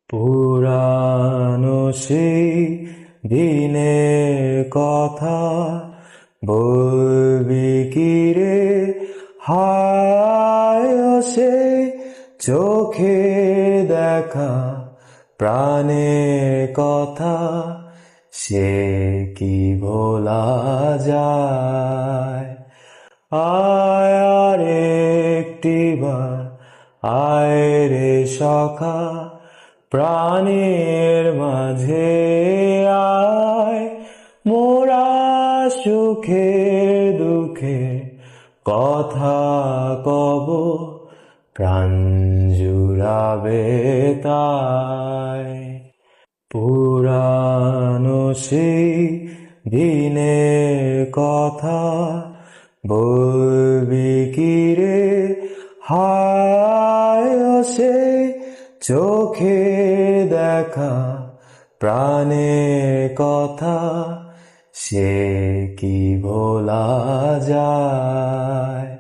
পুরানো সেই দিনের কথা বলবি কি রে? হায় সে চোখে দেখা প্রাণের কথা, সে কি ভোলা যায়? আয় আর একটিবার আয় রে সখা, প্রাণের মাঝে আয়। মোরা সুখে দুঃখে কথা কব, প্রাণ জুড়াবে তাই। পুরানো সেই দিনের কথা বলবি কি রে? হায় সে চোখে দেখা প্রাণের কথা, সে কি ভোলা যায়?